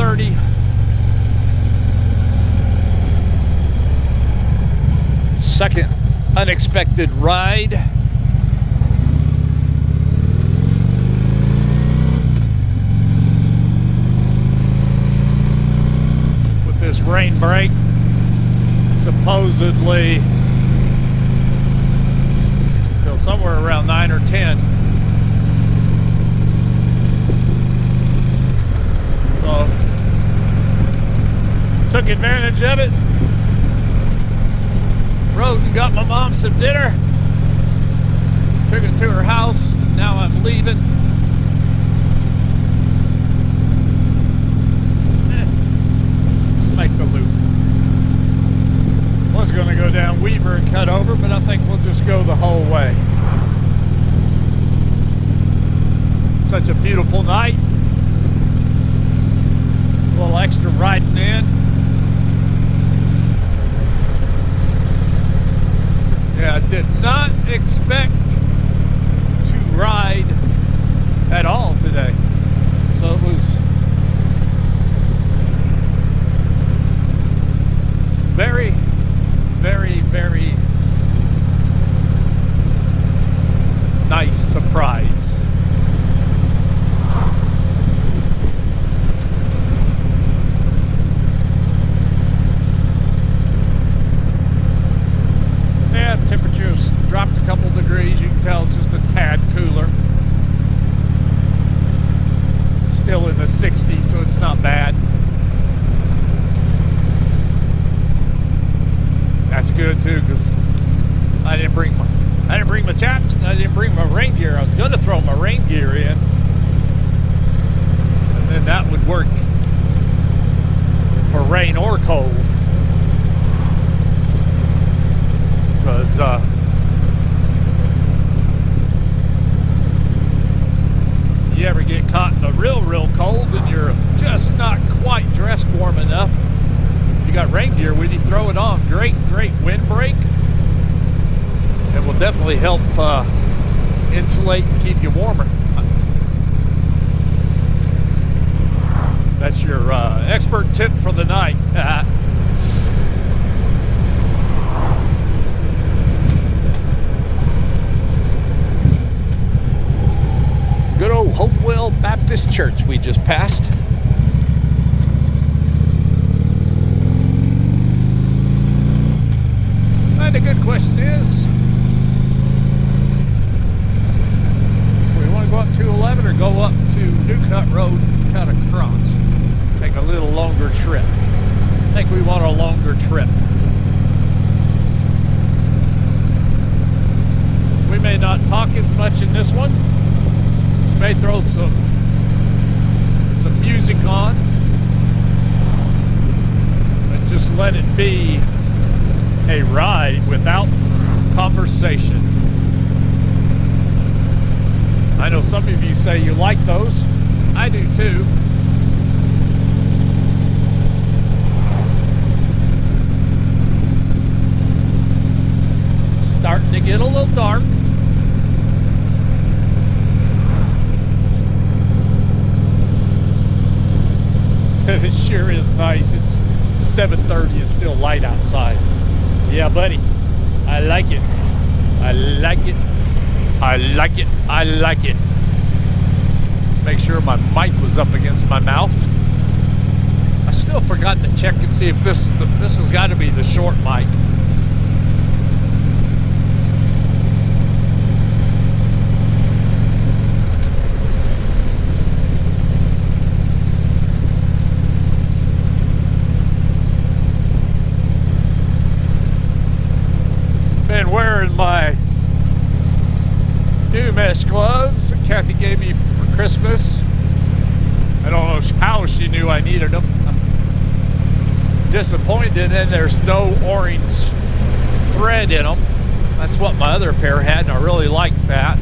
7:30. Second unexpected ride. With this rain break, supposedly till somewhere around 9 or 10. So took advantage of it. Rode and got my mom some dinner. Took it to her house. Now I'm leaving. Let's make the loop. Was going to go down Weaver and cut over, but I think we'll just go the whole way. Such a beautiful night. A little extra riding in. Yeah, I did not expect to ride at all today. So it was very, very, very nice surprise. Yeah, temperature's dropped a couple degrees. You can tell it's just a tad cooler. Still in the 60s, so it's not bad. That's good too, because I didn't bring my chaps, and I didn't bring my rain gear. I was going to throw my rain gear in, and then that would work for rain or cold. Because you ever get caught in the real cold and you're just not quite dressed warm enough, you got rain gear with you, throw it on. Great windbreak. It will definitely help insulate and keep you warmer. That's your expert tip for the night. Good old Hopewell Baptist Church we just passed. And the good question is, we want to go up 211 or go up to New Cut Road and cut across? Take a little longer trip. I think we want a longer trip. We may not talk as much in this one. May throw some music on, but just let it be a ride without conversation. I know some of you say you like those. I do too. Starting to get a little dark. It sure is nice. It's 7:30 and still light outside. Yeah, buddy. I like it. I like it. I like it. I like it. Make sure my mic was up against my mouth. I still forgot to check and see if this has got to be the short mic. Been wearing my new mesh gloves that Kathy gave me for Christmas. I don't know how she knew I needed them. I'm disappointed and there's no orange thread in them. That's what my other pair had, and I really liked that.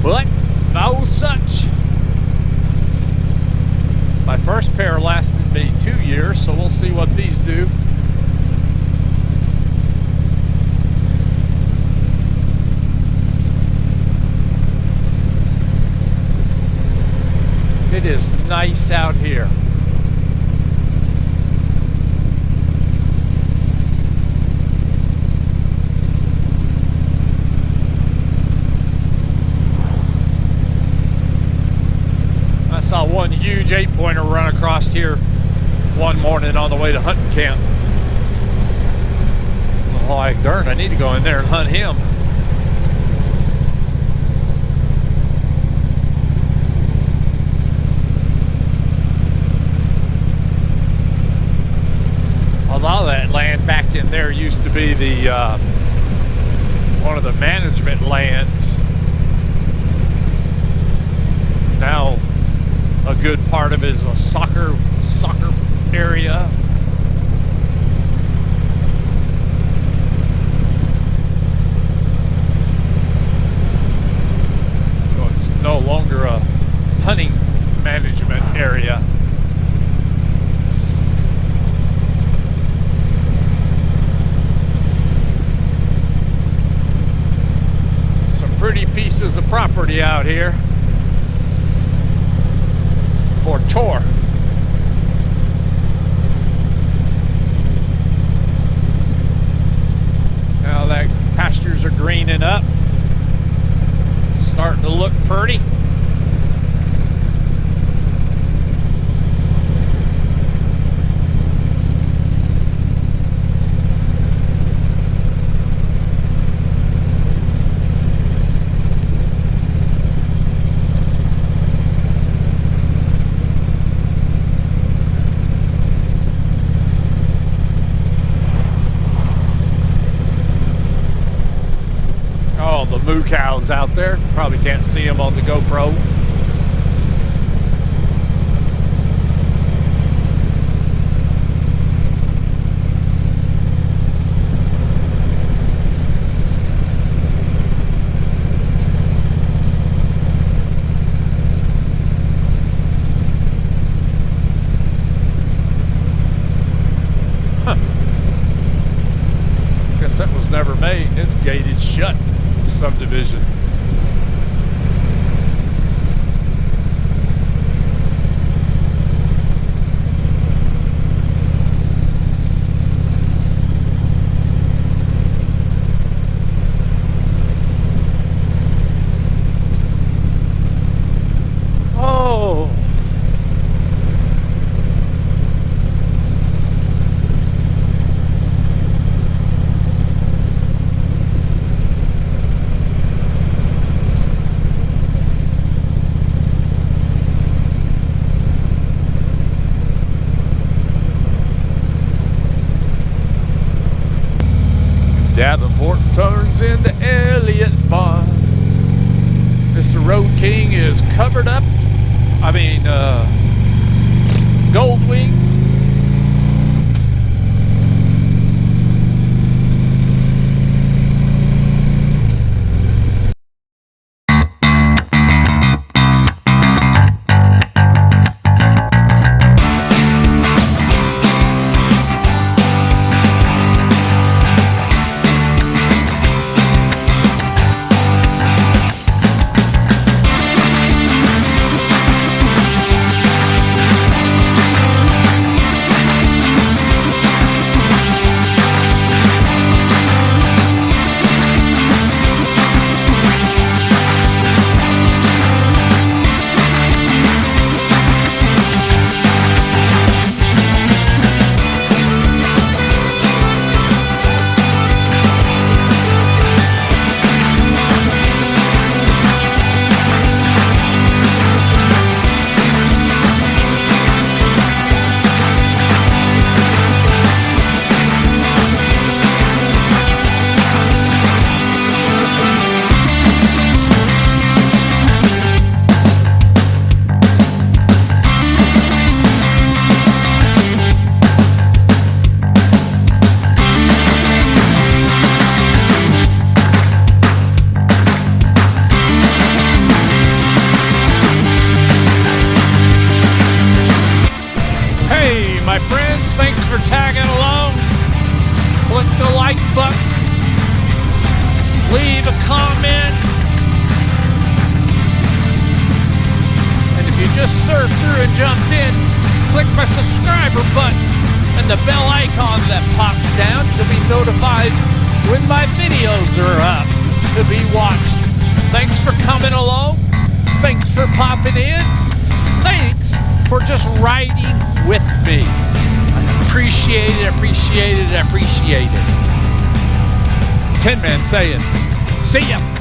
But no such. My first pair lasted me 2 years, so we'll see what these do. It is nice out here. I saw one huge 8-pointer run across here one morning on the way to hunting camp. I'm like, darn, I need to go in there and hunt him. A lot of that land back in there used to be the one of the management lands. Now a good part of it is a soccer area. So it's no longer a hunting management area. Some pretty pieces of property out here for tour. Now that pastures are greening up, starting to look pretty. Moo cows out there. Probably can't see them on the GoPro. Huh. Guess that was never made. It's gated shut. Subdivision. Oh. Davenport turns into Elliott Farm. Mr. Road King is covered up. I mean, Goldwing. surfed through and jumped in, click my subscriber button and the bell icon that pops down to be notified when my videos are up to be watched. Thanks for coming along. Thanks for popping in. Thanks for just riding with me. I appreciate it, appreciate it, appreciate it. Tin Man saying, see ya.